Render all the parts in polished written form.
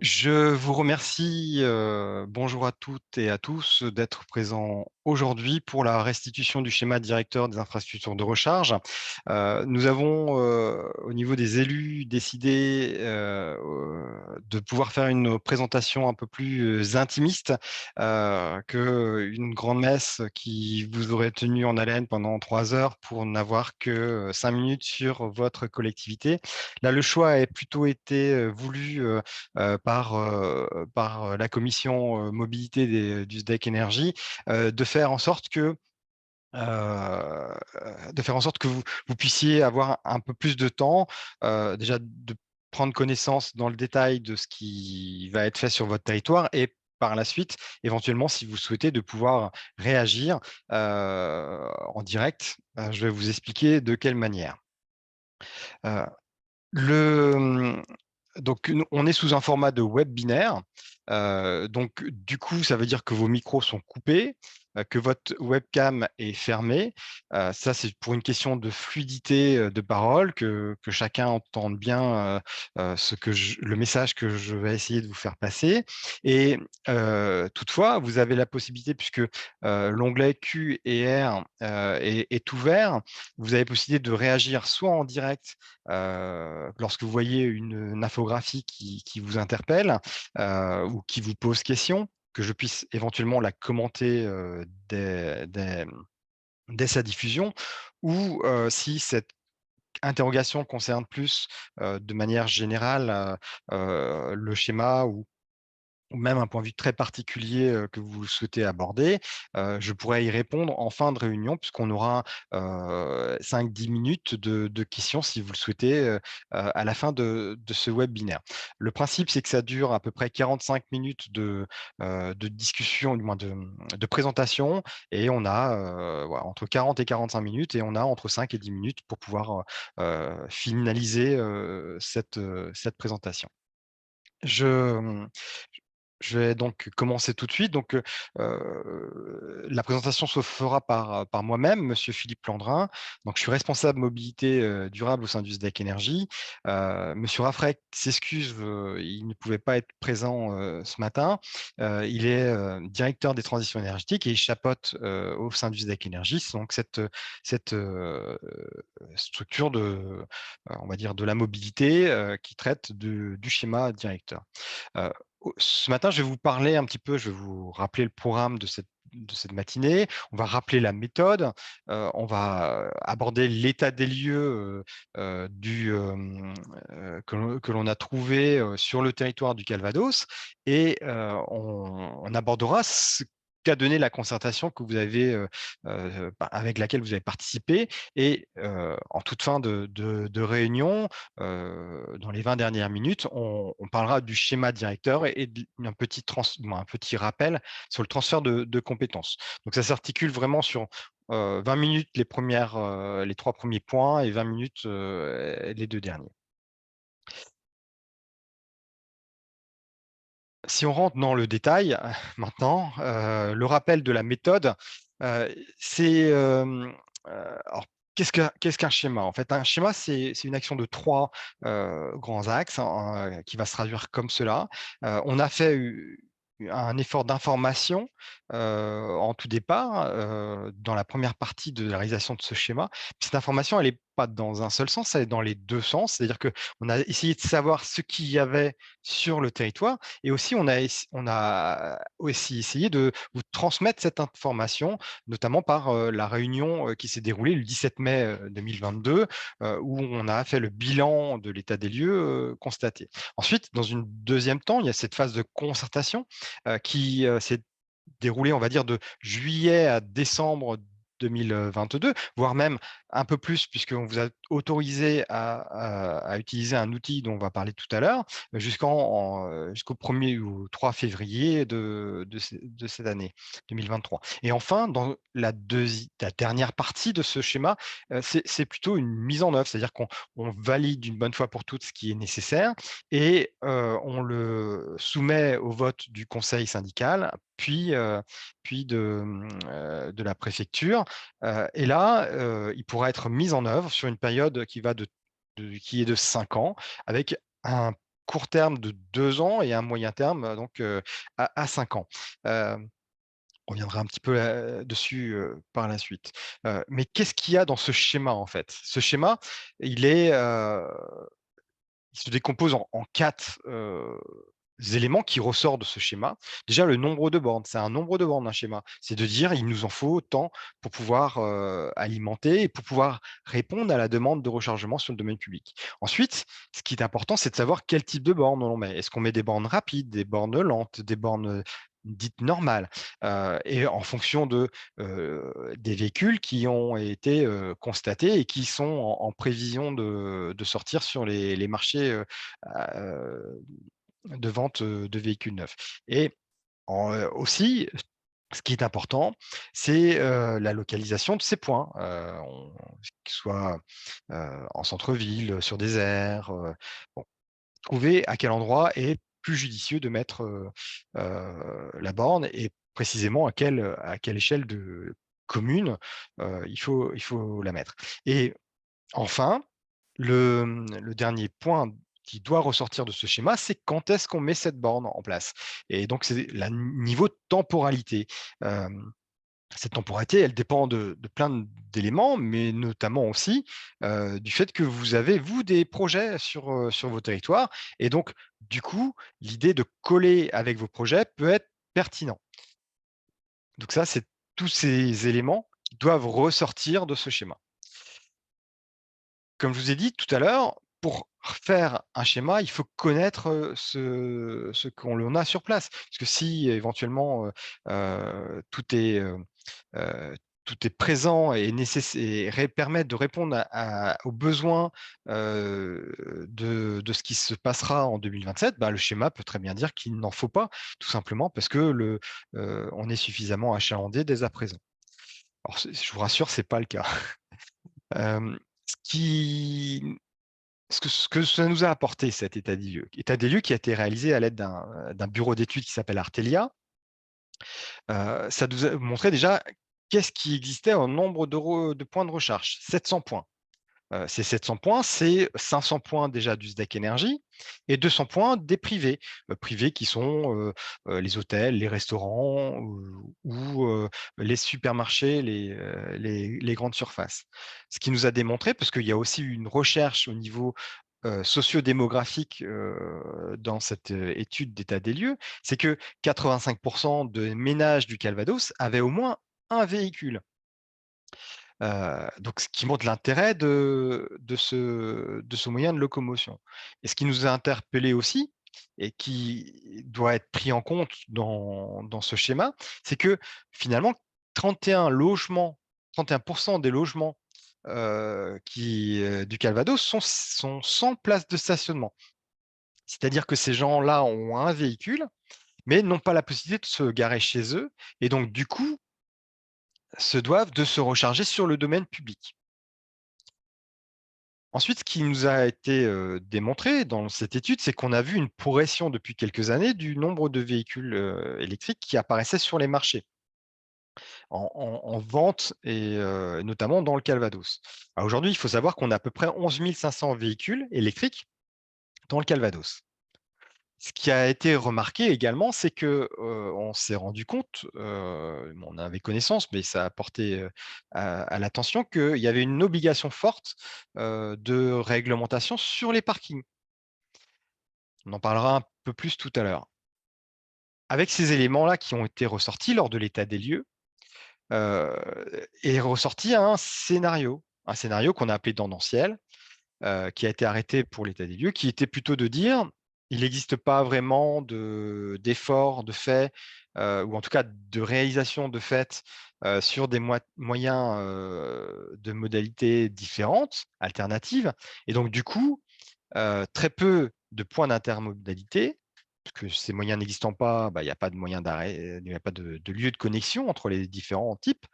Je vous remercie, bonjour à toutes et à tous, d'être présents aujourd'hui pour la restitution du schéma directeur des infrastructures de recharge. Nous avons, au niveau des élus, décidé de pouvoir faire une présentation un peu plus intimiste qu'une grande messe qui vous aurait tenu en haleine pendant 3 heures pour n'avoir que 5 minutes sur votre collectivité. Là, le choix a plutôt été voulu par la commission mobilité du SDEC Énergie, de faire en sorte que vous puissiez avoir un peu plus de temps, déjà de prendre connaissance dans le détail de ce qui va être fait sur votre territoire et par la suite, éventuellement, si vous souhaitez, de pouvoir réagir en direct. Je vais vous expliquer de quelle manière. Euh, le, donc, on est sous un format de web binaire. Donc, du coup, ça veut dire que vos micros sont coupés, que votre webcam est fermée. Ça, c'est pour une question de fluidité de parole, que chacun entende bien le message que je vais essayer de vous faire passer. Et toutefois, vous avez la possibilité, puisque l'onglet Q et R est ouvert, vous avez la possibilité de réagir soit en direct lorsque vous voyez une infographie qui vous interpelle ou qui vous pose question, que je puisse éventuellement la commenter dès sa diffusion, ou si cette interrogation concerne plus de manière générale le schéma ou même un point de vue très particulier que vous souhaitez aborder, je pourrais y répondre en fin de réunion puisqu'on aura 5-10 minutes de questions si vous le souhaitez à la fin de ce webinaire. Le principe, c'est que ça dure à peu près 45 minutes de discussion, du moins de présentation, et on a voilà, entre 40 et 45 minutes, et on a entre 5 et 10 minutes pour pouvoir finaliser cette présentation. Je, je vais donc commencer tout de suite. Donc, la présentation se fera par moi-même, Monsieur Philippe Landrin. Donc, je suis responsable mobilité durable au sein du SDEC Énergie. Monsieur Raffray s'excuse, il ne pouvait pas être présent ce matin. Il est directeur des transitions énergétiques et il chapeaute au sein du SDEC Énergie. Donc, cette structure on va dire, de la mobilité qui traite du schéma directeur. Euh, Ce matin, je vais vous parler un petit peu, je vais vous rappeler le programme de cette matinée. On va rappeler la méthode. On va aborder l'état des lieux que l'on a trouvé sur le territoire du Calvados. Et on abordera ce qu'a donné la concertation que vous avez, avec laquelle vous avez participé. Et en toute fin de réunion, dans les 20 dernières minutes, on parlera du schéma directeur et un petit rappel sur le transfert de compétences. Donc, ça s'articule vraiment sur 20 minutes les 3 premiers points et 20 minutes les 2 derniers. Si on rentre dans le détail maintenant, le rappel de la méthode, c'est alors qu'est-ce qu'un schéma? En fait, un schéma, c'est une action de 3 grands axes, hein, qui va se traduire comme cela. On a fait un effort d'information en tout départ, dans la première partie de la réalisation de ce schéma. Puis cette information, elle est pas dans un seul sens, elle est dans les 2 sens. C'est-à-dire qu'on a essayé de savoir ce qu'il y avait sur le territoire, et aussi on a aussi essayé de vous transmettre cette information, notamment par la réunion qui s'est déroulée le 17 mai 2022, où on a fait le bilan de l'état des lieux constaté. Ensuite, dans une deuxième temps, il y a cette phase de concertation qui s'est déroulée, on va dire, de juillet à décembre 2022, voire même un peu plus, puisqu'on vous a autorisé à utiliser un outil dont on va parler tout à l'heure, jusqu'au 1er ou 3 février de cette année 2023. Et enfin, dans la dernière partie de ce schéma, c'est plutôt une mise en œuvre, c'est-à-dire qu'on valide une bonne fois pour toutes ce qui est nécessaire, et on le soumet au vote du conseil syndical, puis de la préfecture. Et là, il pourra être mis en œuvre sur une période qui est de 5 ans, avec un court terme de 2 ans et un moyen terme, donc à 5 ans. Hem, on reviendra un petit peu, dessus, par la suite. Mais qu'est-ce qu'il y a dans ce schéma, en fait? Ce schéma, il est, il se décompose en 4 éléments qui ressortent de ce schéma. Déjà, le nombre de bornes, c'est un nombre de bornes, un schéma. C'est de dire: «Il nous en faut tant pour pouvoir, alimenter et pour pouvoir répondre à la demande de rechargement sur le domaine public». Ensuite, ce qui est important, c'est de savoir quel type de bornes on met. Est-ce qu'on met des bornes rapides, des bornes lentes, des bornes, dites normales? Et en fonction des véhicules qui ont été, constatés et qui sont en prévision de sortir sur les marchés, de vente, de véhicules neufs. Et aussi, ce qui est important, c'est, la localisation de ces points, qu'ils soient, en centre-ville, sur des aires, bon, trouver à quel endroit est plus judicieux de mettre, la borne et précisément à quelle échelle de commune, il faut la mettre. Et enfin, le dernier point qui doit ressortir de ce schéma, c'est quand est-ce qu'on met cette borne en place? Et donc c'est la niveau de temporalité. Hem, Cette temporalité, elle dépend de plein d'éléments, mais notamment aussi, du fait que vous avez, vous, des projets sur vos territoires et donc du coup, l'idée de coller avec vos projets peut être pertinent. Donc ça, c'est tous ces éléments qui doivent ressortir de ce schéma. Comme je vous ai dit tout à l'heure, pour faire un schéma, il faut connaître, ce qu'on l'on a sur place. Parce que si éventuellement, tout est, tout est présent et nécess et permet de répondre aux besoins, de ce qui se passera en 2027, bah, le schéma peut très bien dire qu'il n'en faut pas, tout simplement parce que on est suffisamment achalandé dès à présent. Alors je vous rassure, c'est pas le cas. Hem, ce qui ce que ça nous a apporté cet état des lieux qui a été réalisé à l'aide d'un bureau d'études qui s'appelle Artelia, ça nous a montré déjà qu'est-ce qui existait en nombre de points de recharge, 700 points. Ces 700 points, c'est 500 points déjà du SDEC Énergie et 200 points des privés, privés qui sont, les hôtels, les restaurants ou les supermarchés, les grandes surfaces. Ce qui nous a démontré, parce qu'il y a aussi eu une recherche au niveau, socio-démographique, dans cette, étude d'état des lieux, c'est que 85 des ménages du Calvados avaient au moins un véhicule. Donc ce qui montre l'intérêt de ce moyen de locomotion. Et ce qui nous a interpellés aussi et qui doit être pris en compte dans ce schéma, c'est que finalement 31 logements, 31 des logements, du Calvados sont sans place de stationnement. C'est-à-dire que ces gens-là ont un véhicule, mais n'ont pas la possibilité de se garer chez eux et donc du coup, se doivent de se recharger sur le domaine public. Ensuite, ce qui nous a été, démontré dans cette étude, c'est qu'on a vu une progression depuis quelques années du nombre de véhicules, électriques qui apparaissaient sur les marchés, en vente et notamment dans le Calvados. Aujourd'hui, il faut savoir qu'on a à peu près 11 500 véhicules électriques dans le Calvados. Ce qui a été remarqué également, c'est que, on s'est rendu compte, on avait connaissance, mais ça a porté, à l'attention qu'il y avait une obligation forte, de réglementation sur les parkings. On en parlera un peu plus tout à l'heure. Avec ces éléments-là qui ont été ressortis lors de l'état des lieux, heu, est ressorti un scénario qu'on a appelé tendanciel, qui a été arrêté pour l'état des lieux, qui était plutôt de dire: «Il n'existe pas vraiment d'efforts de fait, ou en tout cas de réalisation de fait, sur des moyens, de modalités différentes, alternatives» et donc du coup, très peu de points d'intermodalité, parce que ces moyens n'existant pas, bah, il y a pas de moyen d'arrêt, il n'y a pas de lieu de connexion entre les différents types.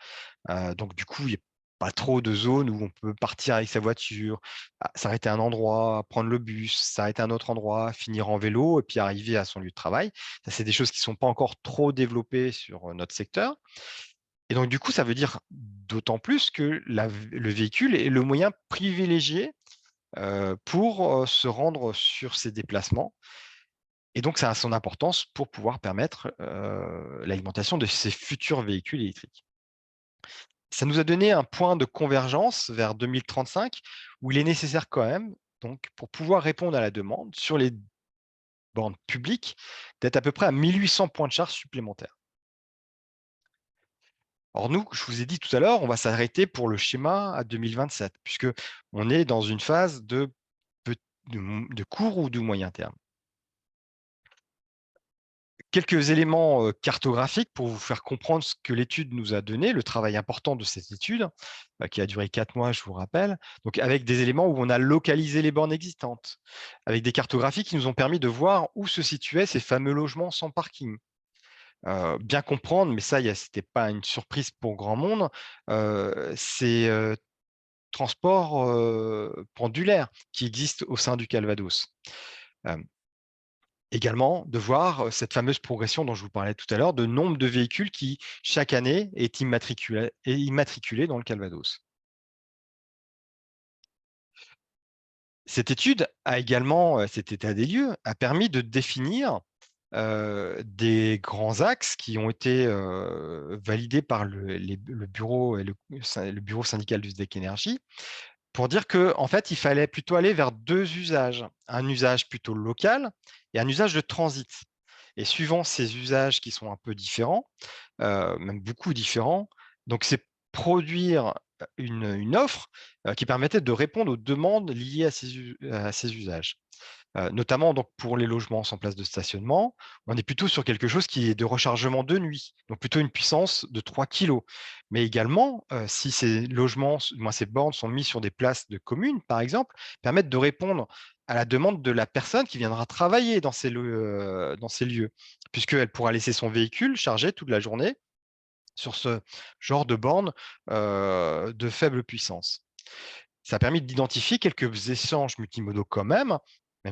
Donc du coup, il y a pas trop de zones où on peut partir avec sa voiture, s'arrêter à un endroit, prendre le bus, s'arrêter à un autre endroit, finir en vélo et puis arriver à son lieu de travail. Ça, c'est des choses qui sont pas encore trop développées sur, notre secteur et donc du coup, ça veut dire d'autant plus que le véhicule est le moyen privilégié pour se rendre sur ces déplacements. Et donc, ça a son importance pour pouvoir permettre l'alimentation de ces futurs véhicules électriques. Ça nous a donné un point de convergence vers 2035 où il est nécessaire quand même, donc, pour pouvoir répondre à la demande sur les bornes publiques, d'être à peu près à 1800 points de charge supplémentaires. Or, nous, je vous ai dit tout à l'heure, on va s'arrêter pour le schéma à 2027, puisque on est dans une phase de court ou de moyen terme. Quelques éléments cartographiques pour vous faire comprendre ce que l'étude nous a donné, le travail important de cette étude, qui a duré 4 mois, je vous rappelle. Donc, avec des éléments où on a localisé les bornes existantes, avec des cartographies qui nous ont permis de voir où se situaient ces fameux logements sans parking. Bien comprendre, mais ça, ce n'était pas une surprise pour grand monde, ces transports pendulaires qui existent au sein du Calvados. Également, de voir cette fameuse progression dont je vous parlais tout à l'heure, de nombre de véhicules qui, chaque année, est immatriculé dans le Calvados. Cette étude a également, cet état des lieux, a permis de définir des grands axes qui ont été validés par le bureau et le bureau syndical du SDEC Énergie, pour dire qu'en fait, il fallait plutôt aller vers 2 usages. Un usage plutôt local et un usage de transit. Et suivant ces usages qui sont un peu différents, même beaucoup différents, donc c'est produire une offre qui permettait de répondre aux demandes liées à ces usages. Notamment donc pour les logements sans place de stationnement, on est plutôt sur quelque chose qui est de rechargement de nuit, donc plutôt une puissance de 3 kilogrammes. Mais également, si ces logements, ces bornes sont mis sur des places de communes, par exemple, permettent de répondre à la demande de la personne qui viendra travailler dans ces lieux, puisqu'elle pourra laisser son véhicule chargé toute la journée sur ce genre de borne de faible puissance. Ça a permis d'identifier quelques échanges multimodaux quand même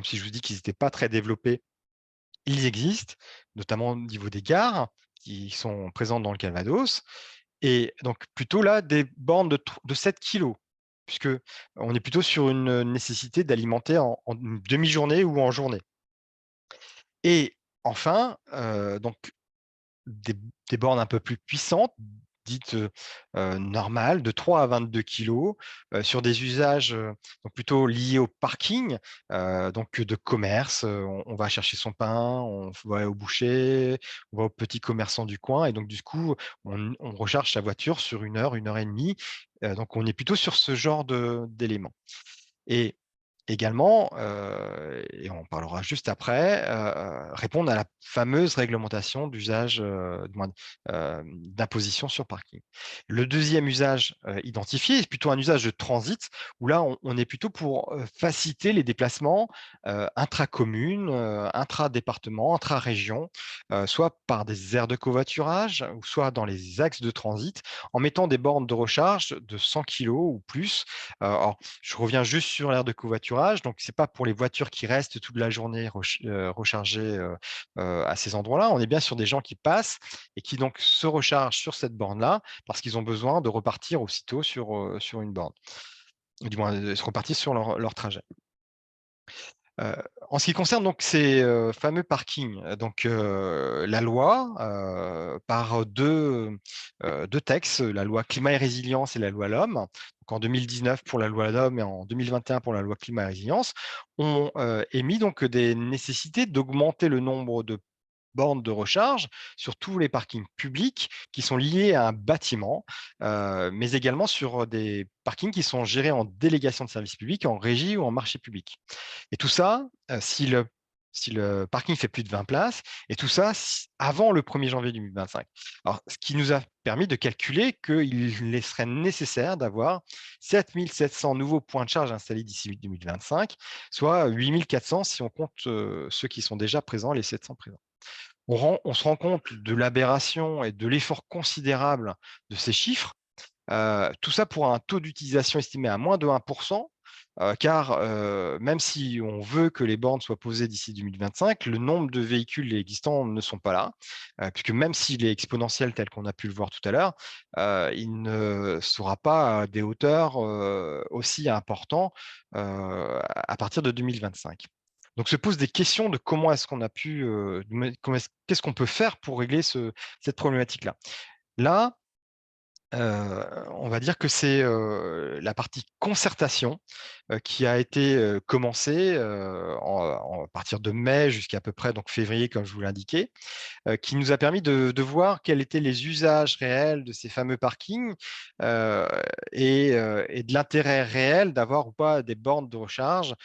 si je vous dis qu'ils n'étaient pas très développés, ils existent, notamment au niveau des gares qui sont présentes dans le Calvados. Et donc plutôt là, des bornes de 7 kilos, puisque on est plutôt sur une nécessité d'alimenter en une demi-journée ou en journée. Et enfin, donc des des bornes un peu plus puissantes, dites, normales, de 3 à 22 kilogrammes, sur des usages, donc plutôt liés au parking, donc de commerce, on va chercher son pain, on va au boucher, on va au petit commerçant du coin et donc du coup, on recharge sa voiture sur 1 heure et demie, donc on est plutôt sur ce genre d'éléments. Et également, et on en parlera juste après, répondre à la fameuse réglementation d'usage, d'imposition sur parking. Le deuxième usage, identifié, est plutôt un usage de transit où là, on est plutôt pour, faciliter les déplacements, intracommunes, intra-départements, intra-régions, soit par des aires de covoiturage ou soit dans les axes de transit, en mettant des bornes de recharge de 100 kilogrammes ou plus. Alors je reviens juste sur l'aire de covoiturage. Donc, c'est pas pour les voitures qui restent toute la journée rechargées à ces endroits-là. On est bien sur des gens qui passent et qui donc se rechargent sur cette borne-là parce qu'ils ont besoin de repartir aussitôt sur une borne, ou du moins de se repartir sur leur trajet. Heu, En ce qui concerne donc ces fameux parkings, donc la loi, par 2 textes, la loi Climat et résilience et la loi LOM, donc en 2019 pour la loi LOM et en 2021 pour la loi Climat et résilience, ont émis donc des nécessités d'augmenter le nombre de bornes de recharge sur tous les parkings publics qui sont liés à un bâtiment, mais également sur des parkings qui sont gérés en délégation de service public, en régie ou en marché public. Et tout ça, si le parking fait plus de 20 places et tout ça avant le 1er janvier 2025. Alors, ce qui nous a permis de calculer qu'il serait nécessaire d'avoir 7 700 nouveaux points de charge installés d'ici 2025, soit 8 400 si on compte ceux qui sont déjà présents, les 700 présents. On se rend compte de l'aberration et de l'effort considérable de ces chiffres. Tout ça pour un taux d'utilisation estimé à moins de 1%, car même si on veut que les bornes soient posées d'ici 2025, le nombre de véhicules existants ne sont pas là, puisque même s'il est exponentiel tel qu'on a pu le voir tout à l'heure, il ne sera pas à des hauteurs aussi importantes à partir de 2025. Donc se posent des questions de comment est-ce qu'on a pu, qu'est-ce qu'on peut faire pour régler cette problématique-là. Là, on va dire que c'est, la partie concertation, qui a été, commencée, à partir de mai jusqu'à peu près donc février comme je vous l'indiquais, qui nous a permis de voir quels étaient les usages réels de ces fameux parkings, heu et de l'intérêt réel d'avoir ou pas des bornes de recharge,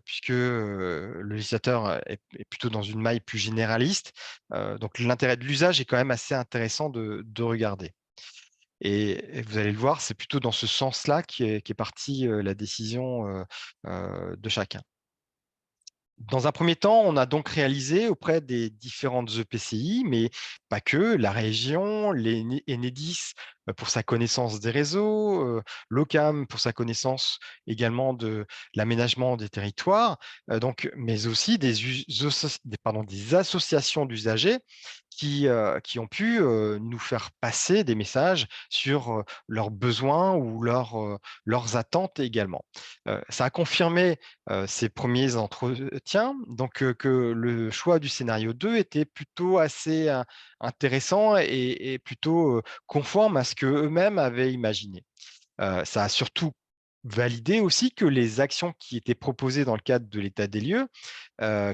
puisque, le législateur est plutôt dans une maille plus généraliste, donc l'intérêt de l'usage est quand même assez intéressant de regarder. Et vous allez le voir, c'est plutôt dans ce sens-là qu'est partie, la décision, de chacun. Dans un premier temps, on a donc réalisé auprès des différentes EPCI, mais pas que, la région, l'Enedis pour sa connaissance des réseaux, l'OCAM pour sa connaissance également de l'aménagement des territoires, mais aussi des associations d'usagers qui ont pu nous faire passer des messages sur leurs besoins ou leurs attentes également. Ça a confirmé ces premiers entretiens, donc que le choix du scénario 2 était plutôt assez intéressant et plutôt conforme à ce qu'eux-mêmes avaient imaginé. Ça a surtout validé aussi que les actions qui étaient proposées dans le cadre de l'état des lieux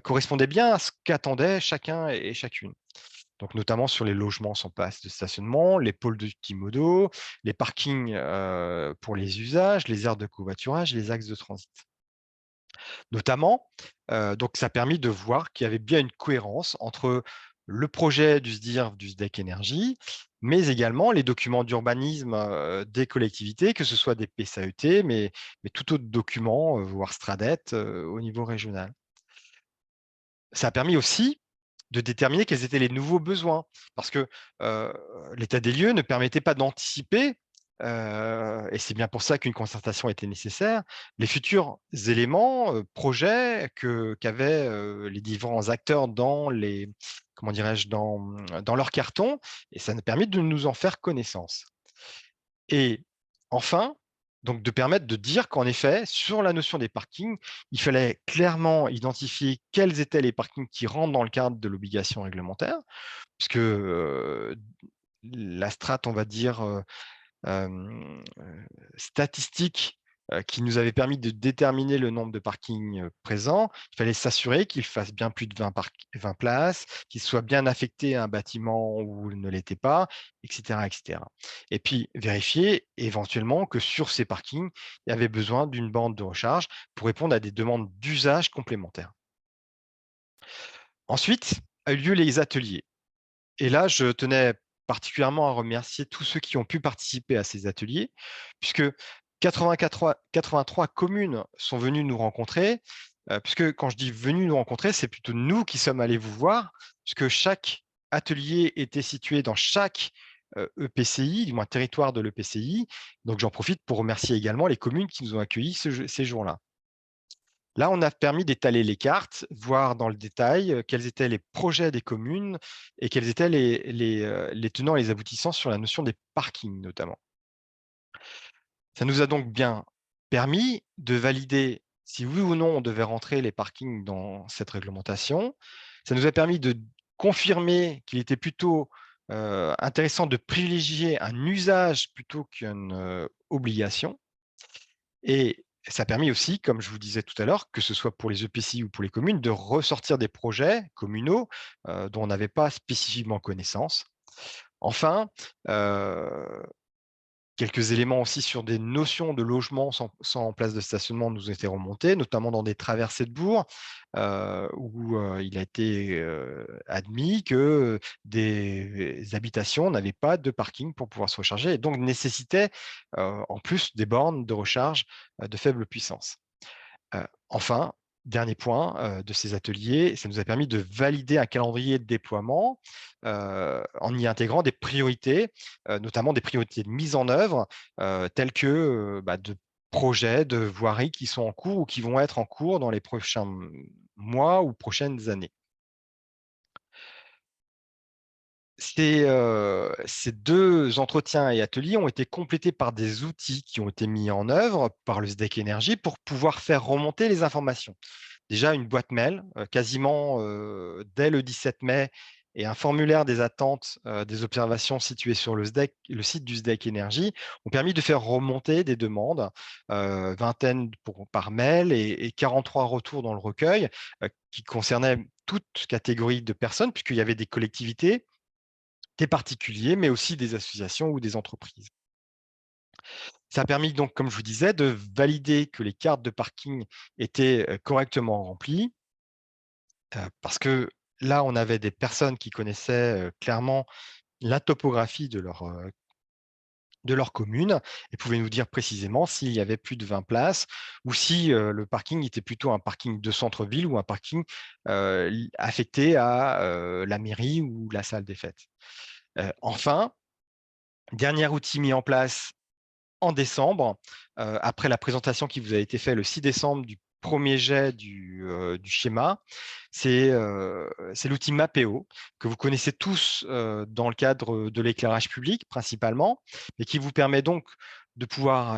correspondaient bien à ce qu'attendaient chacun et chacune. Donc notamment sur les logements sans place de stationnement, les pôles de multimodaux, les parkings pour les usages, les aires de covoiturage, les axes de transit. Notamment, donc ça a permis de voir qu'il y avait bien une cohérence entre le projet du SDIR, du SDEC Énergie, mais également les documents d'urbanisme des collectivités, que ce soit des PSAET, mais tout autre document, voire STRADET au niveau régional. Ça a permis aussi de déterminer quels étaient les nouveaux besoins, parce que l'état des lieux ne permettait pas d'anticiper, et c'est bien pour ça qu'une concertation était nécessaire, les futurs éléments, projets qu'avaient les différents acteurs dans les, comment dirais-je, dans leur carton, et ça nous a permis de nous en faire connaissance. Et enfin, donc de permettre de dire qu'en effet, sur la notion des parkings, il fallait clairement identifier quels étaient les parkings qui rentrent dans le cadre de l'obligation réglementaire, puisque la strate, on va dire, statistique qui nous avait permis de déterminer le nombre de parkings présents. Il fallait s'assurer qu'il fasse bien plus de 20 places, qu'il soit bien affecté à un bâtiment où il ne l'était pas, etc., etc. Et puis vérifier éventuellement que sur ces parkings, il y avait besoin d'une borne de recharge pour répondre à des demandes d'usage complémentaires. Ensuite, a eu lieu les ateliers. Et là, je tenais particulièrement à remercier tous ceux qui ont pu participer à ces ateliers, puisque 83 communes sont venues nous rencontrer, puisque quand je dis venus nous rencontrer, c'est plutôt nous qui sommes allés vous voir, puisque chaque atelier était situé dans chaque EPCI, du moins territoire de l'EPCI. Donc j'en profite pour remercier également les communes qui nous ont accueillis ces jours-là. Là, on a permis d'étaler les cartes, voir dans le détail quels étaient les projets des communes et quels étaient les tenants et les aboutissants sur la notion des parkings notamment. Ça nous a donc bien permis de valider si oui ou non on devait rentrer les parkings dans cette réglementation. Ça nous a permis de confirmer qu'il était plutôt intéressant de privilégier un usage plutôt qu'une obligation. Et ça a permis aussi, comme je vous disais tout à l'heure, que ce soit pour les EPCI ou pour les communes, de ressortir des projets communaux dont on n'avait pas spécifiquement connaissance. Enfin, quelques éléments aussi sur des notions de logement sans place de stationnement nous étaient remontés, notamment dans des traversées de bourg, où il a été admis que des habitations n'avaient pas de parking pour pouvoir se recharger et donc nécessitaient en plus des bornes de recharge de faible puissance. Enfin, dernier point de ces ateliers, ça nous a permis de valider un calendrier de déploiement en y intégrant des priorités, notamment des priorités de mise en œuvre, telles que projets de voirie qui sont en cours ou qui vont être en cours dans les prochains mois ou prochaines années. Ces 2 entretiens et ateliers ont été complétés par des outils qui ont été mis en œuvre par le SDEC Énergie pour pouvoir faire remonter les informations. Déjà une boîte mail, quasiment, dès le 17 mai et un formulaire des attentes, des observations situé sur le site du SDEC Énergie ont permis de faire remonter des demandes, vingtaine par mail et 43 retours dans le recueil, qui concernaient toute catégorie de personnes puisqu'il y avait des collectivités, des particuliers, mais aussi des associations ou des entreprises. Ça a permis donc, comme je vous disais, de valider que les cartes de parking étaient, correctement remplies, parce que là, on avait des personnes qui connaissaient, clairement la topographie de leur commune et pouvaient nous dire précisément s'il y avait plus de 20 places ou si, le parking était plutôt un parking de centre-ville ou un parking, li affecté à, la mairie ou la salle des fêtes. Enfin, dernier outil mis en place en décembre, après la présentation qui vous a été faite le 6 décembre du premier jet du schéma, c'est l'outil Mapeo que vous connaissez tous, dans le cadre de l'éclairage public principalement, et qui vous permet donc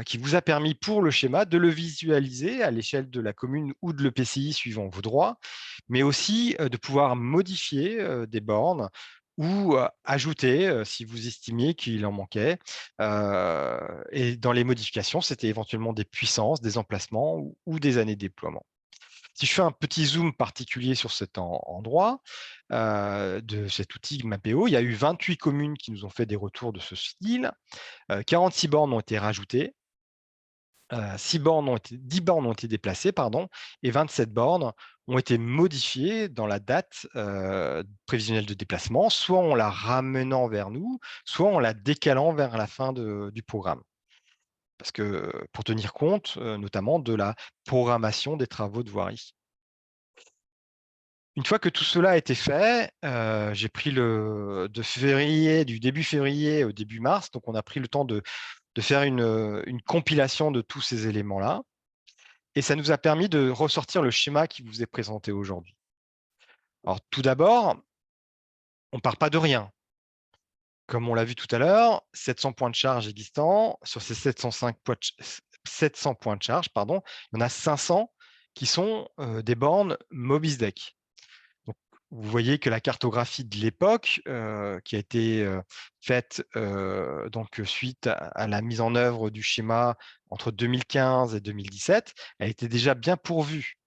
qui vous a permis pour le schéma de le visualiser à l'échelle de la commune ou de l'EPCI suivant vos droits, mais aussi, de pouvoir modifier, des bornes ou, ajouter, si vous estimiez qu'il en manquait. Et dans les modifications, c'était éventuellement des puissances, des emplacements ou des années de déploiement. Si je fais un petit zoom particulier sur cet endroit, de cet outil Mapeo, il y a eu 28 communes qui nous ont fait des retours de ce style, 46 bornes ont été rajoutées, 10 bornes ont été déplacées, pardon, et 27 bornes ont été modifiées dans la date, prévisionnelle de déplacement, soit en la ramenant vers nous, soit en la décalant vers la fin du programme. Parce que pour tenir compte, notamment de la programmation des travaux de voirie. Une fois que tout cela a été fait, j'ai pris du début février au début mars, donc on a pris le temps de faire une compilation de tous ces éléments-là et ça nous a permis de ressortir le schéma qui vous est présenté aujourd'hui. Alors tout d'abord, on ne part pas de rien. Comme on l'a vu tout à l'heure, 700 points de charge existants. Sur ces 700 points de charge, pardon, il y en a 500 qui sont des bornes Mobisdeck. Donc, vous voyez que la cartographie de l'époque, qui a été faite donc, suite à la mise en œuvre du schéma entre 2015 et 2017, elle était déjà bien pourvue.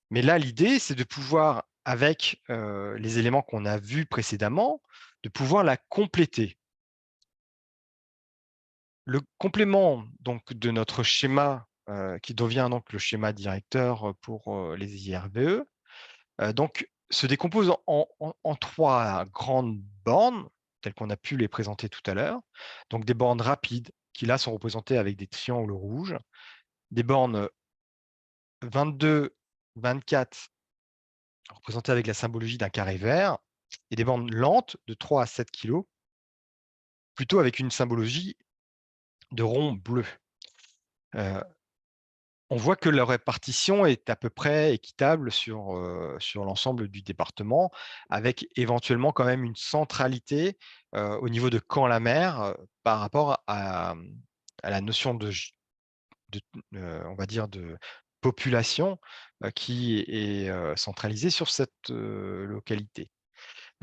Mais là, l'idée, c'est de pouvoir, avec les éléments qu'on a vus précédemment, de pouvoir la compléter. Le complément donc de notre schéma, qui devient donc le schéma directeur, pour, les IRBE, donc se décompose en 3 grandes bornes, telles qu'on a pu les présenter tout à l'heure. Donc des bornes rapides qui là sont représentées avec des triangles rouges, des bornes 22, 24 représentées avec la symbologie d'un carré vert et des bornes lentes de 3 à 7 kg, plutôt avec une symbologie de rond bleu. Heu On voit que la répartition est à peu près équitable sur l'ensemble du département, avec éventuellement quand même une centralité, au niveau de Caen-la-Mer, par rapport à la notion de on va dire de population, qui est, centralisée sur cette, localité.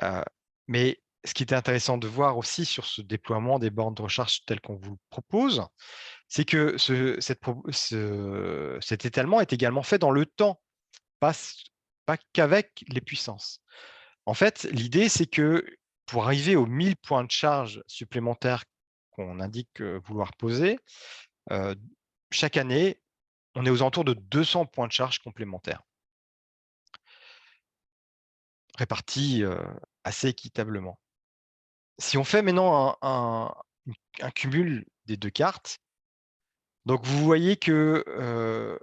Heu, mais ce qui était intéressant de voir aussi sur ce déploiement des bornes de recharge tel qu'on vous le propose, c'est que cet étalement est également fait dans le temps, pas s pas qu'avec les puissances. En fait, l'idée, c'est que pour arriver aux 1000 points de charge supplémentaires qu'on indique, vouloir poser, heu, chaque année, on est aux alentours de 200 points de charge complémentaires, répartis, assez équitablement. Si on fait maintenant un cumul des 2 cartes, donc vous voyez que,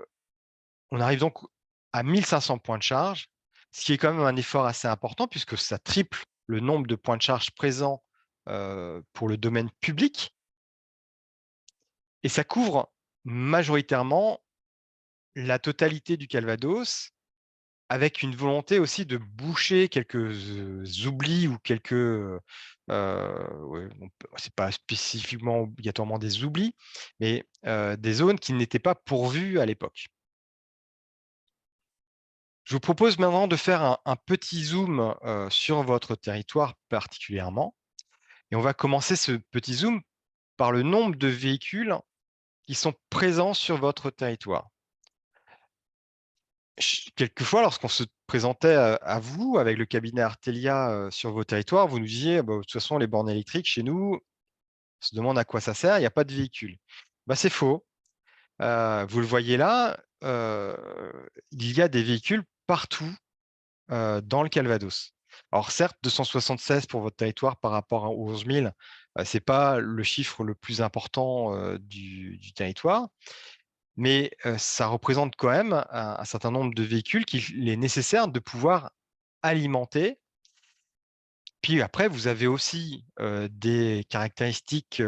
on arrive donc à 1 500 points de charge, ce qui est quand même un effort assez important puisque ça triple le nombre de points de charge présents, pour le domaine public et ça couvre majoritairement la totalité du Calvados, avec une volonté aussi de boucher quelques oublis ou quelques, ouais, c'est pas spécifiquement obligatoirement des oublis, mais des zones qui n'étaient pas pourvues à l'époque. Je vous propose maintenant de faire un petit zoom sur votre territoire particulièrement, et on va commencer ce petit zoom par le nombre de véhicules qui sont présents sur votre territoire. Quelquefois, lorsqu'on se présentait à vous avec le cabinet Artelia sur vos territoires, vous nous disiez: «Bah, de toute façon, les bornes électriques chez nous, on se demande à quoi ça sert, il n'y a pas de véhicules». Bah, c'est faux. Vous le voyez là, il y a des véhicules partout dans le Calvados. Alors certes, 276 pour votre territoire par rapport aux 11 000, ce n'est pas le chiffre le plus important du territoire, mais ça représente quand même un certain nombre de véhicules qu'il est nécessaire de pouvoir alimenter. Puis après, vous avez aussi des caractéristiques,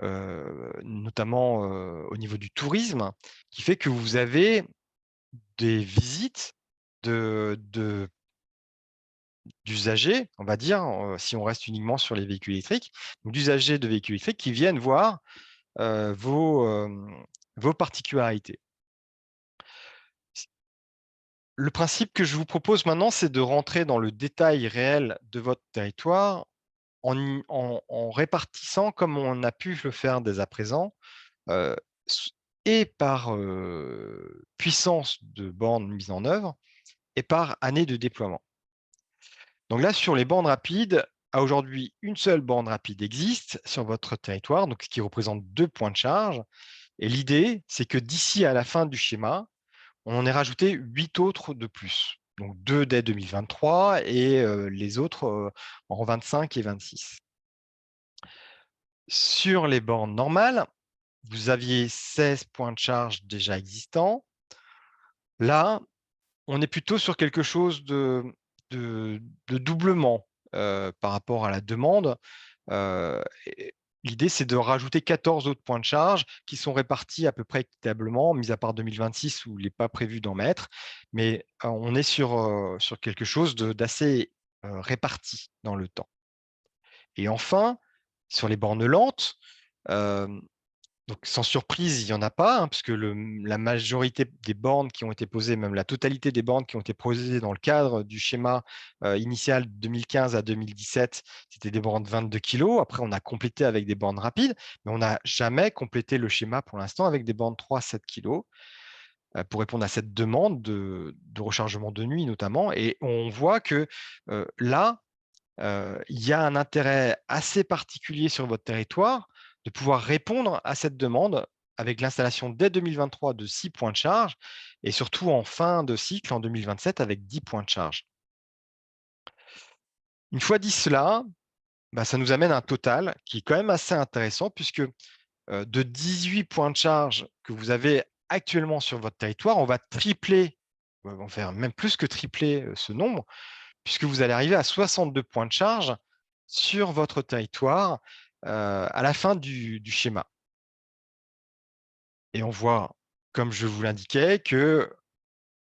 notamment au niveau du tourisme, qui fait que vous avez des visites de d'usagers, on va dire, si on reste uniquement sur les véhicules électriques, donc d'usagers de véhicules électriques qui viennent voir vos particularités. Le principe que je vous propose maintenant, c'est de rentrer dans le détail réel de votre territoire en répartissant, comme on a pu le faire dès à présent, heu, s et par puissance de bornes mises en œuvre et par année de déploiement. Donc là, sur les bornes rapides, à aujourd'hui, une seule borne rapide existe sur votre territoire, donc ce qui représente 2 points de charge, et l'idée, c'est que d'ici à la fin du schéma, on en ait rajouté 8 autres de plus. Donc 2 dès 2023 et les autres en 25 et 26. Sur les bornes normales, vous aviez 16 points de charge déjà existants. Là, on est plutôt sur quelque chose de doublement par rapport à la demande. Et l'idée, c'est de rajouter 14 autres points de charge qui sont répartis à peu près équitablement, mis à part 2026 où il n'est pas prévu d'en mettre. Mais on est sur quelque chose d'assez réparti dans le temps. Et enfin, sur les bornes lentes, donc sans surprise, il y en a pas, hein, puisque la majorité des bornes qui ont été posées, même la totalité des bornes qui ont été posées dans le cadre du schéma initial 2015 à 2017, c'était des bornes de 22 kg. Après, on a complété avec des bornes rapides, mais on n'a jamais complété le schéma pour l'instant avec des bornes 3-7 kg pour répondre à cette demande de rechargement de nuit notamment. Et on voit que là, il y a un intérêt assez particulier sur votre territoire de pouvoir répondre à cette demande avec l'installation dès 2023 de 6 points de charge et surtout en fin de cycle en 2027 avec 10 points de charge. Une fois dit cela, bah, ça nous amène à un total qui est quand même assez intéressant puisque de 18 points de charge que vous avez actuellement sur votre territoire, on va tripler, on va faire même plus que tripler ce nombre, puisque vous allez arriver à 62 points de charge sur votre territoire à la fin du schéma. Et on voit, comme je vous l'indiquais, que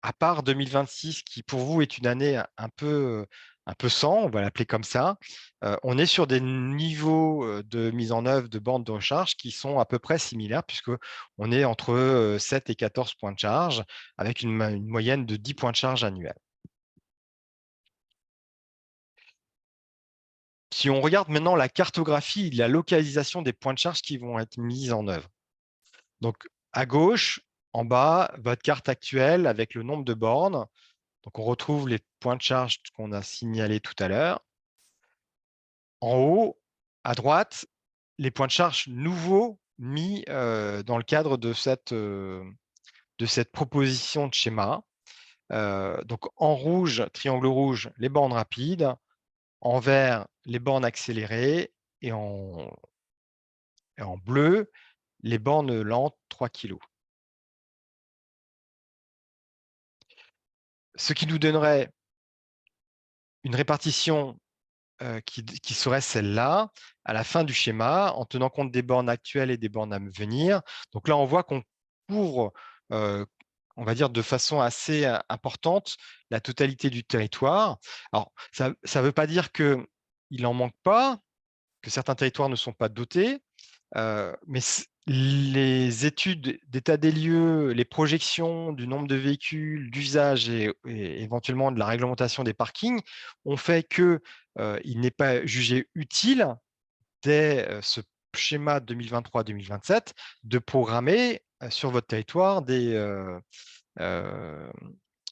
à part 2026 qui pour vous est une année un peu sans, on va l'appeler comme ça, on est sur des niveaux, de mise en œuvre de bornes de recharge qui sont à peu près similaires puisque on est entre, 7 et 14 points de charge avec une moyenne de 10 points de charge annuels. Si on regarde maintenant la cartographie, la localisation des points de charge qui vont être mis en œuvre. Donc à gauche, en bas, votre carte actuelle avec le nombre de bornes. Donc on retrouve les points de charge qu'on a signalés tout à l'heure. En haut, à droite, les points de charge nouveaux mis dans le cadre de cette proposition de schéma. Donc en rouge, triangle rouge, les bornes rapides, en vert, les bornes accélérées et en bleu, les bornes lentes 3 kg. Ce qui nous donnerait une répartition qui serait celle-là, à la fin du schéma, en tenant compte des bornes actuelles et des bornes à venir. Donc là, on voit qu'on couvre, on va dire de façon assez importante, la totalité du territoire. Alors, ça ne veut pas dire qu'il n'en manque pas, que certains territoires ne sont pas dotés, mais les études d'état des lieux, les projections du nombre de véhicules, d'usage et éventuellement de la réglementation des parkings ont fait que il n'est pas jugé utile dès ce schéma 2023-2027 de programmer sur votre territoire euh,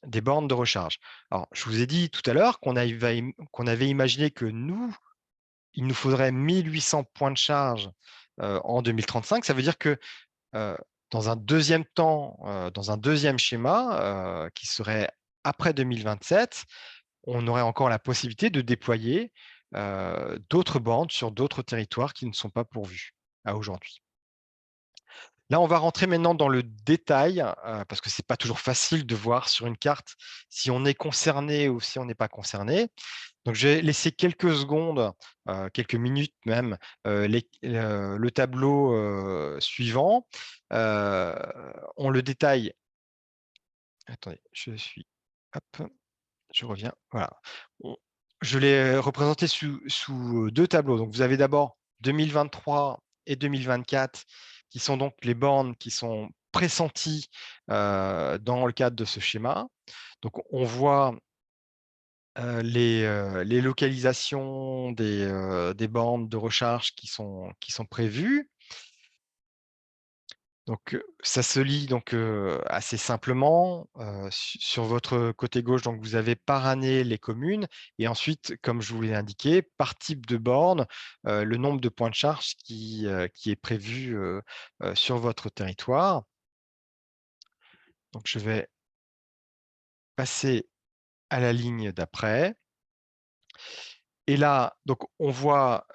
des bornes de recharge. Alors, je vous ai dit tout à l'heure qu'on avait imaginé que il nous faudrait 1800 points de charge en 2035. Ça veut dire que euh, dans un deuxième temps, dans un deuxième schéma qui serait après 2027, on aurait encore la possibilité de déployer d'autres bornes sur d'autres territoires qui ne sont pas pourvus à aujourd'hui. Là, on va rentrer maintenant dans le détail, parce que ce n'est pas toujours facile de voir sur une carte si on est concerné ou si on n'est pas concerné. Donc, je vais laisser quelques secondes, quelques minutes même, le tableau suivant. On le détaille. Attendez, hop, je reviens. Voilà. Je l'ai représenté sous deux tableaux. Donc, vous avez d'abord 2023 et 2024, qui sont donc les bornes qui sont pressenties dans le cadre de ce schéma. Donc, on voit les localisations des bornes de recharge qui sont prévues. Donc, ça se lit donc assez simplement. Sur votre côté gauche, donc vous avez par année les communes et ensuite, comme je vous l'ai indiqué, par type de borne, le nombre de points de charge qui est prévu sur votre territoire. Donc, je vais passer à la ligne d'après. Et là, donc, on voit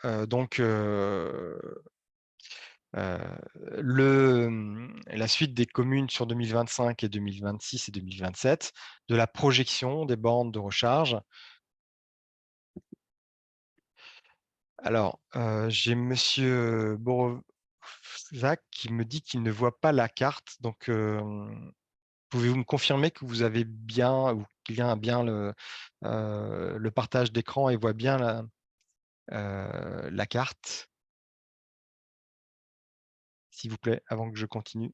la suite des communes sur 2025 et 2026 et 2027, de la projection des bornes de recharge. Alors, j'ai Monsieur Borovac qui me dit qu'il ne voit pas la carte. Donc, pouvez-vous me confirmer que vous avez bien ou qu'il a bien le partage d'écran et voit bien la carte, s'il vous plaît, avant que je continue?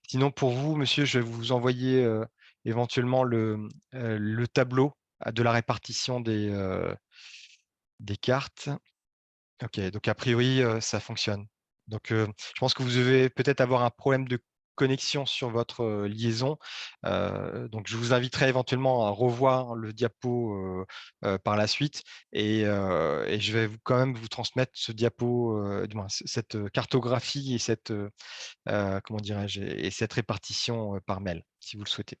Sinon, pour vous, monsieur, je vais vous envoyer éventuellement le tableau de la répartition des cartes. OK, donc a priori, ça fonctionne. Donc, je pense que vous devez peut-être avoir un problème de connexion sur votre liaison. Donc, je vous inviterai éventuellement à revoir le diapo par la suite et je vais quand même vous transmettre ce diapo, du moins cette cartographie et comment dirais-je, et cette répartition par mail, si vous le souhaitez.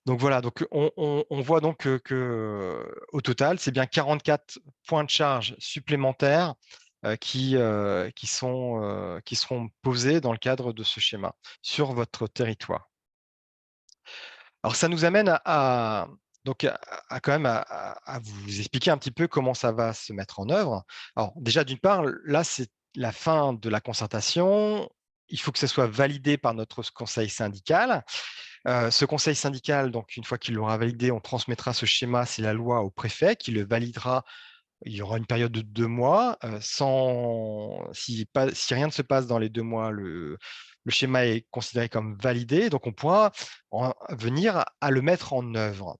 Donc voilà, donc on voit donc au total, c'est bien 44 points de charge supplémentaires qui seront posés dans le cadre de ce schéma sur votre territoire. Alors ça nous amène donc quand même à vous expliquer un petit peu comment ça va se mettre en œuvre. Alors déjà, d'une part, là, c'est la fin de la concertation. Il faut que ce soit validé par notre conseil syndical. Ce conseil syndical, donc une fois qu'il l'aura validé, on transmettra ce schéma, c'est la loi, au préfet qui le validera. Il y aura une période de 2 mois. Si rien ne se passe dans les 2 mois, le schéma est considéré comme validé. Donc, on pourra venir à le mettre en œuvre.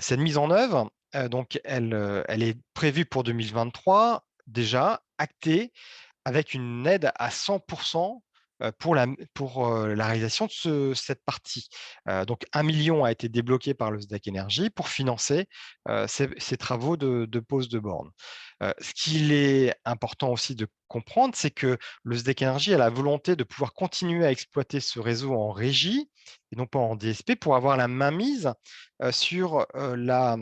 Cette mise en œuvre, donc, elle est prévue pour 2023, déjà actée, avec une aide à 100% pour la réalisation de cette partie. Donc, 1 million a été débloqué par le SDEC Énergie pour financer ces travaux de pose de bornes. Ce qu'il est important aussi de comprendre, c'est que le SDEC Énergie a la volonté de pouvoir continuer à exploiter ce réseau en régie et non pas en DSP pour avoir la mainmise sur la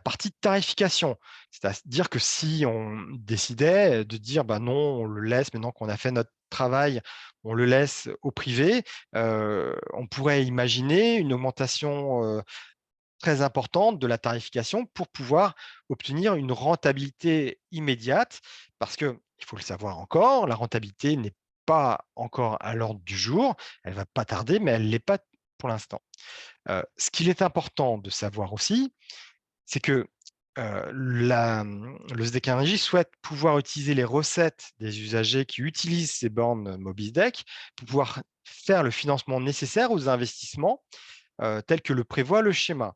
partie de tarification. C'est-à-dire que si on décidait de dire bah non, on le laisse maintenant qu'on a fait notre travail, on le laisse au privé, on pourrait imaginer une augmentation très importante de la tarification pour pouvoir obtenir une rentabilité immédiate, parce que, il faut le savoir encore, la rentabilité n'est pas encore à l'ordre du jour. Elle va pas tarder, mais elle l'est pas pour l'instant. Ce qu'il est important de savoir aussi, c'est que le SDK Énergie souhaite pouvoir utiliser les recettes des usagers qui utilisent ces bornes MobiSDEC pour pouvoir faire le financement nécessaire aux investissements tels que le prévoit le schéma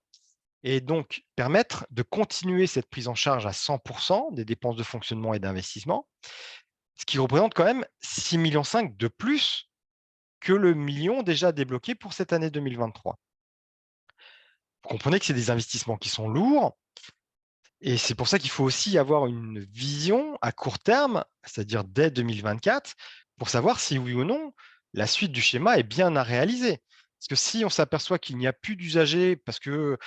et donc permettre de continuer cette prise en charge à 100% des dépenses de fonctionnement et d'investissement, ce qui représente quand même 6,5 millions de plus que le million déjà débloqué pour cette année 2023. Vous comprenez que c'est des investissements qui sont lourds et c'est pour ça qu'il faut aussi avoir une vision à court terme, c'est-à-dire dès 2024, pour savoir si oui ou non la suite du schéma est bien à réaliser. Parce que si on s'aperçoit qu'il n'y a plus d'usagers parce que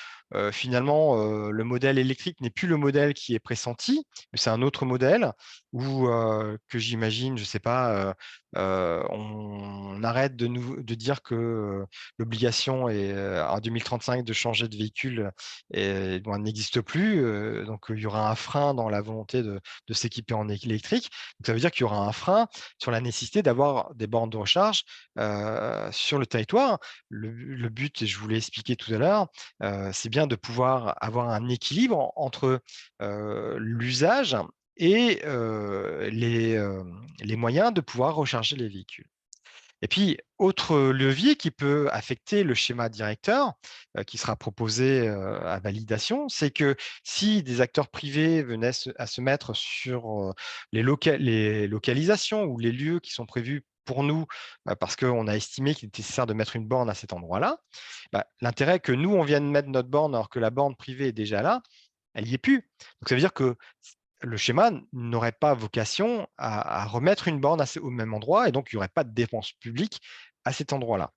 finalement le modèle électrique n'est plus le modèle qui est pressenti, mais c'est un autre modèle, ou que j'imagine, je ne sais pas, on arrête de dire que l'obligation est en 2035 de changer de véhicule et bon, elle n'existe plus. Donc, il y aura un frein dans la volonté de s'équiper en électrique. Donc, ça veut dire qu'il y aura un frein sur la nécessité d'avoir des bornes de recharge sur le territoire. Le but, et je vous l'ai expliqué tout à l'heure, c'est bien de pouvoir avoir un équilibre entre l'usage et les moyens de pouvoir recharger les véhicules. Et puis, autre levier qui peut affecter le schéma directeur qui sera proposé à validation, c'est que si des acteurs privés venaient à se mettre sur les localisations ou les lieux qui sont prévus pour nous, parce qu'on a estimé qu'il était nécessaire de mettre une borne à cet endroit-là, bah, l'intérêt que nous, on vienne mettre notre borne alors que la borne privée est déjà là, elle n'y est plus. Donc ça veut dire que le schéma n'aurait pas vocation à remettre une borne au même endroit et donc il n'y aurait pas de dépenses publiques à cet endroit-là.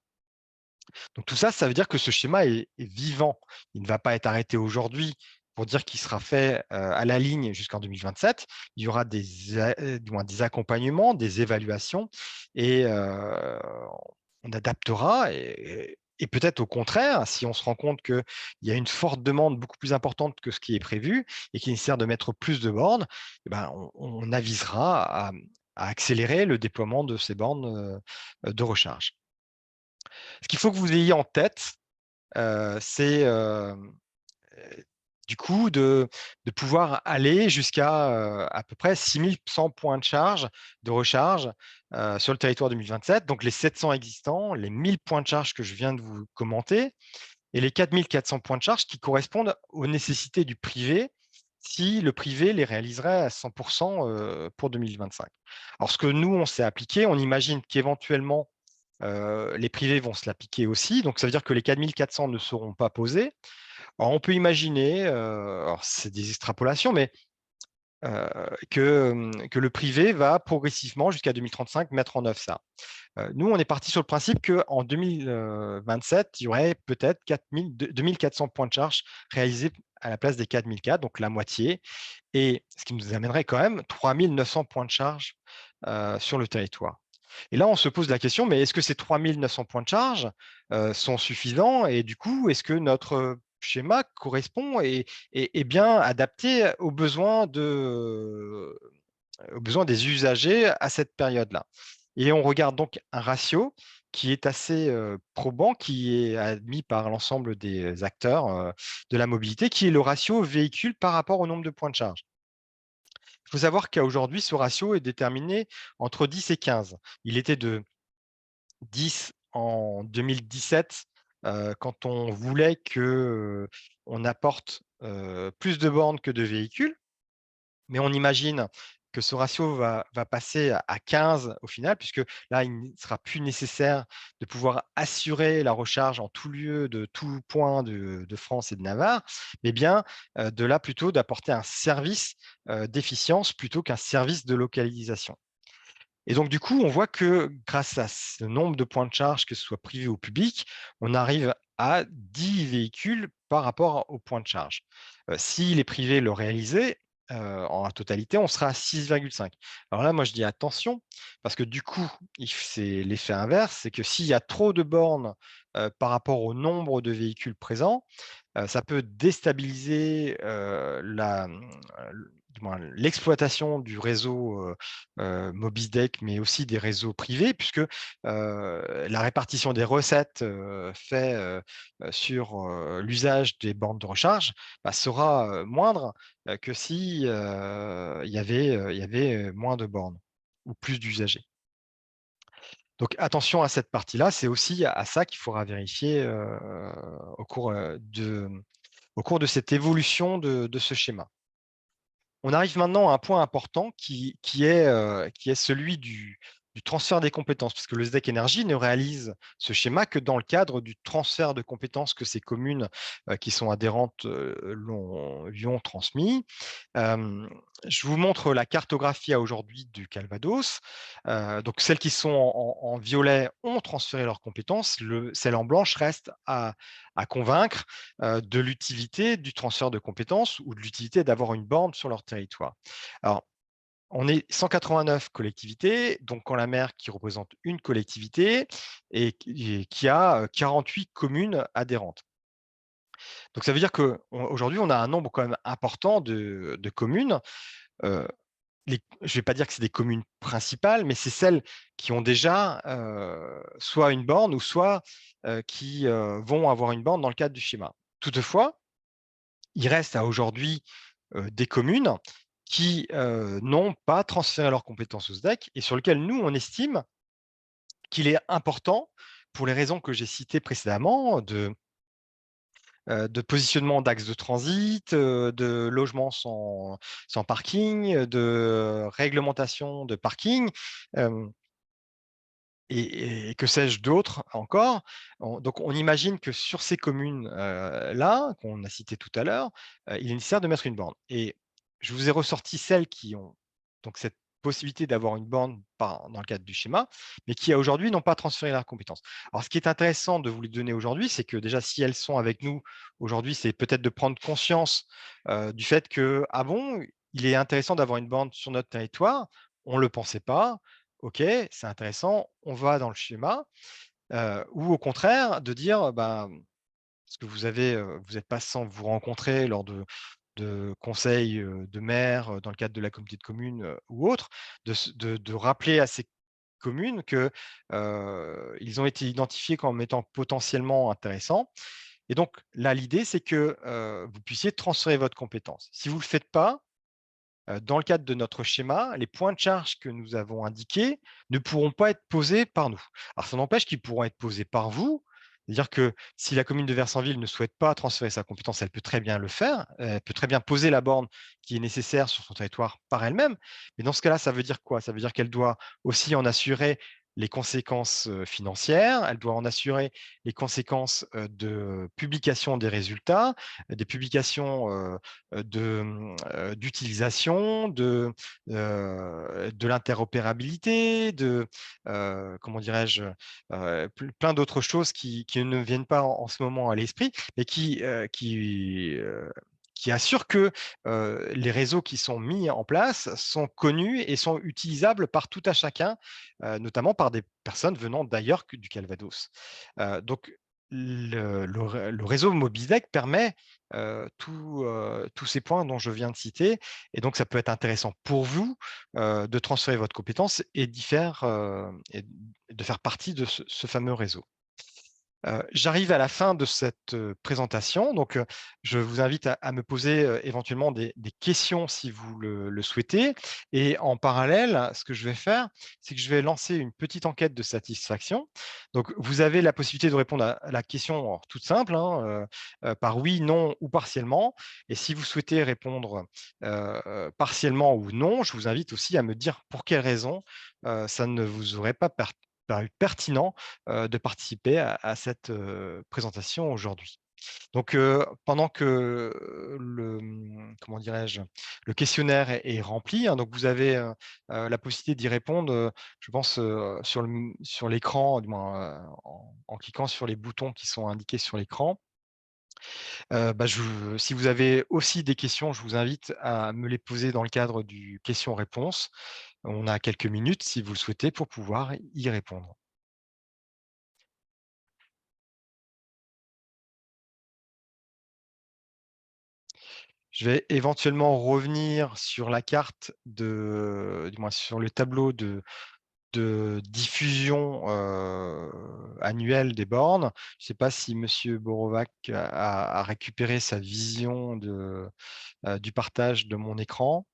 Donc tout ça, ça veut dire que ce schéma est vivant. Il ne va pas être arrêté aujourd'hui pour dire qu'il sera fait à la ligne jusqu'en 2027. Il y aura du moins des accompagnements, des évaluations et on adaptera et peut-être au contraire, si on se rend compte qu'il y a une forte demande beaucoup plus importante que ce qui est prévu et qu'il est nécessaire de mettre plus de bornes, eh ben, on avisera à accélérer le déploiement de ces bornes de recharge. Ce qu'il faut que vous ayez en tête, c'est du coup de pouvoir aller jusqu'à à peu près 6 100 points de charge, de recharge sur le territoire 2027. Donc les 700 existants, les 1 000 points de charge que je viens de vous commenter et les 4 400 points de charge qui correspondent aux nécessités du privé si le privé les réaliserait à 100% pour 2025. Alors ce que nous, on s'est appliqué, on imagine qu'éventuellement les privés vont se l'appliquer aussi. Donc, ça veut dire que les 4 400 ne seront pas posés. Alors, on peut imaginer, alors c'est des extrapolations, mais euh, que le privé va progressivement jusqu'à 2035 mettre en œuvre ça. Nous, on est parti sur le principe qu'en 2027, il y aurait peut-être 2400 points de charge réalisés à la place des 4004, donc la moitié, et ce qui nous amènerait quand même 3900 points de charge sur le territoire. Et là, on se pose la question, mais est-ce que ces 3900 points de charge sont suffisants? Et du coup, est-ce que notre schéma correspond et est bien adapté aux besoins des usagers à cette période-là? Et on regarde donc un ratio qui est assez probant, qui est admis par l'ensemble des acteurs de la mobilité, qui est le ratio véhicule par rapport au nombre de points de charge. Il faut savoir qu'à aujourd'hui, ce ratio est déterminé entre 10 et 15. Il était de 10 en 2017 quand on voulait que on apporte plus de bornes que de véhicules. Mais on imagine que ce ratio va passer à 15 au final, puisque là, il ne sera plus nécessaire de pouvoir assurer la recharge en tout lieu de tout point de France et de Navarre, mais bien de là plutôt d'apporter un service d'efficience plutôt qu'un service de localisation. Et donc, du coup, on voit que grâce à ce nombre de points de charge, que ce soit privé ou public, on arrive à 10 véhicules par rapport aux points de charge. Si les privés le réalisaient, en totalité, on sera à 6,5. Alors là, moi, je dis attention, parce que du coup, c'est l'effet inverse, c'est que s'il y a trop de bornes par rapport au nombre de véhicules présents, ça peut déstabiliser du moins l'exploitation du réseau Mobisdeck, mais aussi des réseaux privés, puisque la répartition des recettes fait sur l'usage des bornes de recharge sera moindre que si il y avait moins de bornes ou plus d'usagers. Donc attention à cette partie-là, c'est aussi à ça qu'il faudra vérifier au cours, au cours de cette évolution de ce schéma. On arrive maintenant à un point important qui est celui du transfert des compétences, puisque le SDEC Énergie ne réalise ce schéma que dans le cadre du transfert de compétences que ces communes qui sont adhérentes lui ont transmis. Je vous montre la cartographie à aujourd'hui du Calvados. Donc, celles qui sont en violet ont transféré leurs compétences. Celle en blanche reste à convaincre de l'utilité du transfert de compétences ou de l'utilité d'avoir une borne sur leur territoire. Alors, on est 189 collectivités, donc en la mer qui représente une collectivité et qui a 48 communes adhérentes. Donc ça veut dire qu'aujourd'hui, on a un nombre quand même important de communes. Je ne vais pas dire que c'est des communes principales, mais c'est celles qui ont déjà soit une borne ou soit qui vont avoir une borne dans le cadre du schéma. Toutefois, il reste à aujourd'hui des communes qui n'ont pas transféré leurs compétences au SDEC et sur lesquelles nous, on estime qu'il est important, pour les raisons que j'ai citées précédemment, de positionnement d'axes de transit, de logements sans parking, de réglementation de parking, et que sais-je d'autres encore. Donc on imagine que sur ces communes là, qu'on a citées tout à l'heure, il est nécessaire de mettre une borne et je vous ai ressorti celles qui ont donc cette possibilité d'avoir une borne dans le cadre du schéma, mais qui aujourd'hui n'ont pas transféré leurs compétences. Alors ce qui est intéressant de vous les donner aujourd'hui, c'est que déjà si elles sont avec nous aujourd'hui, c'est peut-être de prendre conscience du fait que, ah bon, il est intéressant d'avoir une borne sur notre territoire, on ne le pensait pas, OK, c'est intéressant, on va dans le schéma, ou au contraire de dire, parce que vous n'êtes pas sans vous rencontrer lors de conseils, de maires, dans le cadre de la communauté de communes, ou autre, de rappeler à ces communes que, ils ont été identifiés comme étant potentiellement intéressants et donc là, l'idée, c'est que, vous puissiez transférer votre compétence. Si vous ne le faites pas, dans le cadre de notre schéma, les points de charge que nous avons indiqués ne pourront pas être posés par nous. Alors ça n'empêche qu'ils pourront être posés par vous. C'est-à-dire que si la commune de Versanville ne souhaite pas transférer sa compétence, elle peut très bien le faire, elle peut très bien poser la borne qui est nécessaire sur son territoire par elle-même. Mais dans ce cas-là, ça veut dire quoi? Ça veut dire qu'elle doit aussi en assurer les conséquences financières, elle doit en assurer les conséquences de publication des résultats, des publications d'utilisation, de l'interopérabilité, comment dirais-je, plein d'autres choses qui ne viennent pas en ce moment à l'esprit, mais qui assurent que les réseaux qui sont mis en place sont connus et sont utilisables par tout à chacun, notamment par des personnes venant d'ailleurs que du Calvados. Donc, le réseau Mobisec permet tous ces points dont je viens de citer. Et donc, ça peut être intéressant pour vous de transférer votre compétence et et de faire partie de ce fameux réseau. J'arrive à la fin de cette présentation, donc je vous invite à me poser éventuellement des questions si vous le souhaitez. Et en parallèle, ce que je vais faire, c'est que je vais lancer une petite enquête de satisfaction. Donc, vous avez la possibilité de répondre à la question alors, toute simple, hein, par oui, non ou partiellement. Et si vous souhaitez répondre partiellement ou non, je vous invite aussi à me dire pour quelles raisons ça ne vous aurait pas paru pertinent de participer à cette présentation aujourd'hui. Donc, pendant que comment dirais-je, le questionnaire est rempli, hein, donc vous avez la possibilité d'y répondre, je pense, sur l'écran, du moins en cliquant sur les boutons qui sont indiqués sur l'écran. Si vous avez aussi des questions, je vous invite à me les poser dans le cadre du questions-réponses. On a quelques minutes, si vous le souhaitez, pour pouvoir y répondre. Je vais éventuellement revenir sur la carte du moins sur le tableau de diffusion, annuelle des bornes. Je ne sais pas si monsieur Borovac a récupéré sa vision du partage de mon écran.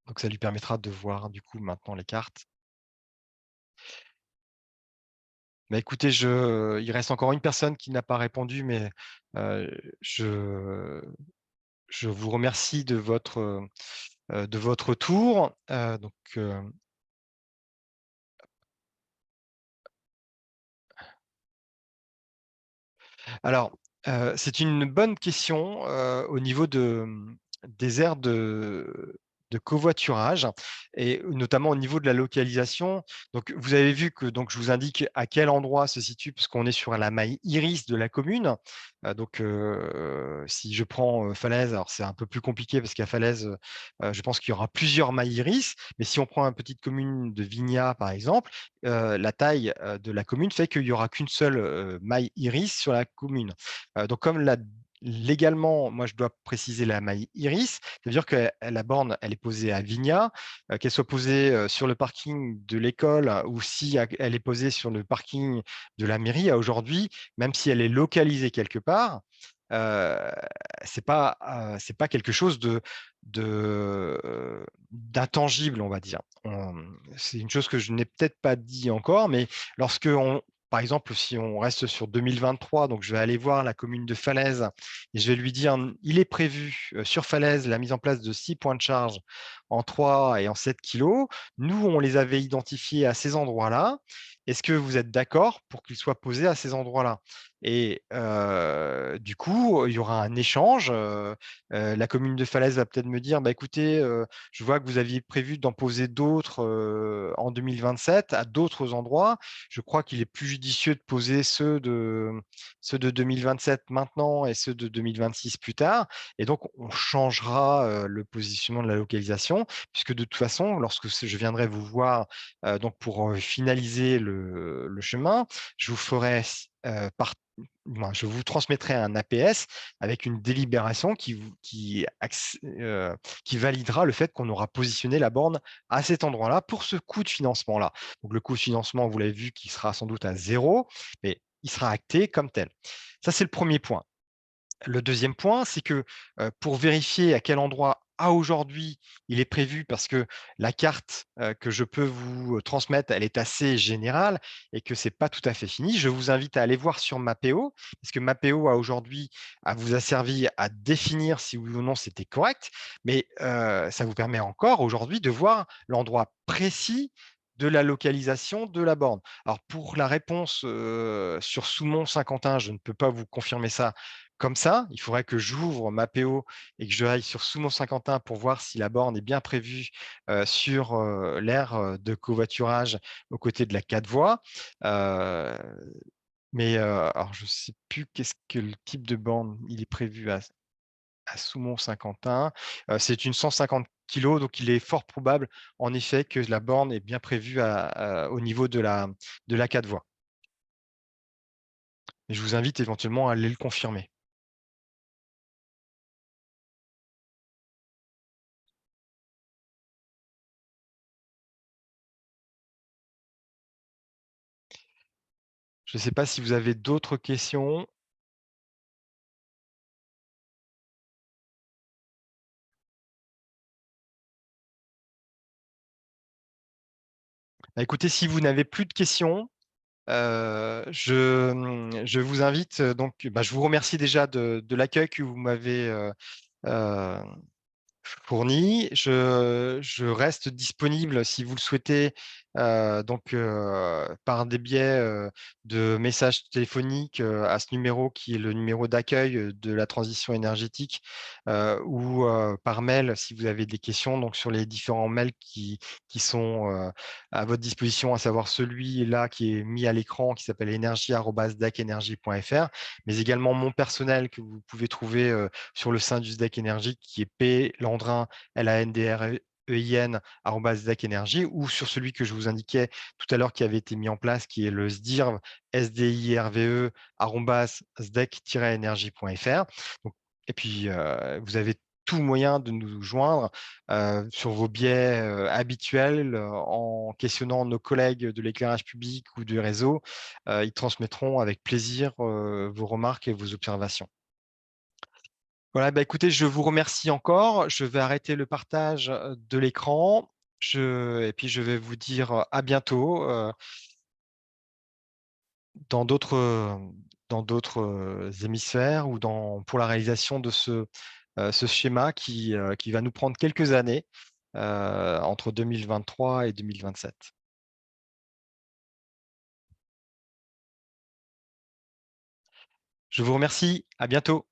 Donc ça lui permettra de voir du coup maintenant les cartes. Bah, écoutez, il reste encore une personne qui n'a pas répondu, mais, heu, je je vous remercie de votre tour. Alors, c'est une bonne question, au niveau des aires de covoiturage et notamment au niveau de la localisation. Donc vous avez vu que donc je vous indique à quel endroit se situe puisqu'on est sur la maille iris de la commune. Si je prends, Falaise, alors c'est un peu plus compliqué parce qu'à Falaise, je pense qu'il y aura plusieurs mailles iris, mais si on prend une petite commune de Vignat, par exemple, la taille, de la commune fait qu'il y aura qu'une seule, maille iris sur la commune. Donc comme légalement, moi je dois préciser la maille iris, c'est-à-dire que la borne, elle est posée à Vignat, qu'elle soit posée, sur le parking de l'école ou si elle est posée sur le parking de la mairie, à aujourd'hui, même si elle est localisée quelque part, heu, c'est pas quelque chose d'intangible, on va dire. C'est une chose que je n'ai peut-être pas dit encore, mais lorsque par exemple, si on reste sur 2023, donc je vais aller voir la commune de Falaise et je vais lui dire: «Il est prévu, sur Falaise, la mise en place de 6 points de charge en 3 et en 7 kilos. Nous, on les avait identifiés à ces endroits-là. Est-ce que vous êtes d'accord pour qu'ils soient posés à ces endroits-là?» Et du coup, il y aura un échange, la commune de Falaise va peut-être me dire: «Bah, écoutez, je vois que vous aviez prévu d'en poser d'autres, en 2027 à d'autres endroits. Je crois qu'il est plus judicieux de poser ceux de 2027 maintenant et ceux de 2026 plus tard et donc on changera, le positionnement de la localisation puisque de toute façon, lorsque je viendrai vous voir, donc pour, finaliser le chemin, je vous ferai je vous transmettrai un APS avec une délibération qui validera le fait qu'on aura positionné la borne à cet endroit-là pour ce coût de financement-là. Donc le coût de financement, vous l'avez vu, qui sera sans doute à zéro, mais il sera acté comme tel. Ça, c'est le premier point. Le deuxième point, c'est que, pour vérifier à quel endroit, à aujourd'hui, il est prévu parce que la carte, que je peux vous, transmettre, elle est assez générale et que c'est pas tout à fait fini. Je vous invite à aller voir sur Mapeo, parce que Mapeo a aujourd'hui vous a servi à définir si oui ou non c'était correct, mais, ça vous permet encore aujourd'hui de voir l'endroit précis de la localisation de la borne. Alors pour la réponse, sur Soumont-Saint-Quentin, je ne peux pas vous confirmer ça comme ça, il faudrait que j'ouvre Mapeo et que je aille sur Soumont-Saint-Quentin pour voir si la borne est bien prévue, sur, l'aire, de covoiturage aux côtés de la 4 voies. Heu, alors je ne sais plus qu'est-ce que le type de borne il est prévu à Soumont-Saint-Quentin. C'est une 150 kilogrammes, donc il est fort probable en effet que la borne est bien prévue au niveau de la 4 voies. Et je vous invite éventuellement à aller le confirmer. Je ne sais pas si vous avez d'autres questions? Bah, écoutez, si vous n'avez plus de questions, je vous invite, je vous remercie déjà de l'accueil que vous m'avez, heu fourni. Je reste disponible si vous le souhaitez, par des biais, de messages téléphoniques, à ce numéro qui est le numéro d'accueil, de la transition énergétique, ou, par mail si vous avez des questions donc sur les différents mails qui sont, à votre disposition, à savoir celui-là qui est mis à l'écran qui s'appelle energie@dacenergy.fr, mais également mon personnel que vous pouvez trouver, sur le sein du SDEC Énergie qui est plandrin, LANDREIN, @SDEC Énergie ou sur celui que je vous indiquais tout à l'heure qui avait été mis en place, qui est le SDIRV, SDIRVE, @sdec-energie.fr. Et puis, vous avez tout moyen de nous joindre sur vos biais habituels en questionnant nos collègues de l'éclairage public ou du réseau. Ils transmettront avec plaisir vos remarques et vos observations. Voilà, bah, écoutez, je vous remercie encore. Je vais arrêter le partage de l'écran. Et puis, je vais vous dire à bientôt dans d'autres hémisphères ou pour la réalisation de ce schéma qui va nous prendre quelques années entre 2023 et 2027. Je vous remercie. À bientôt.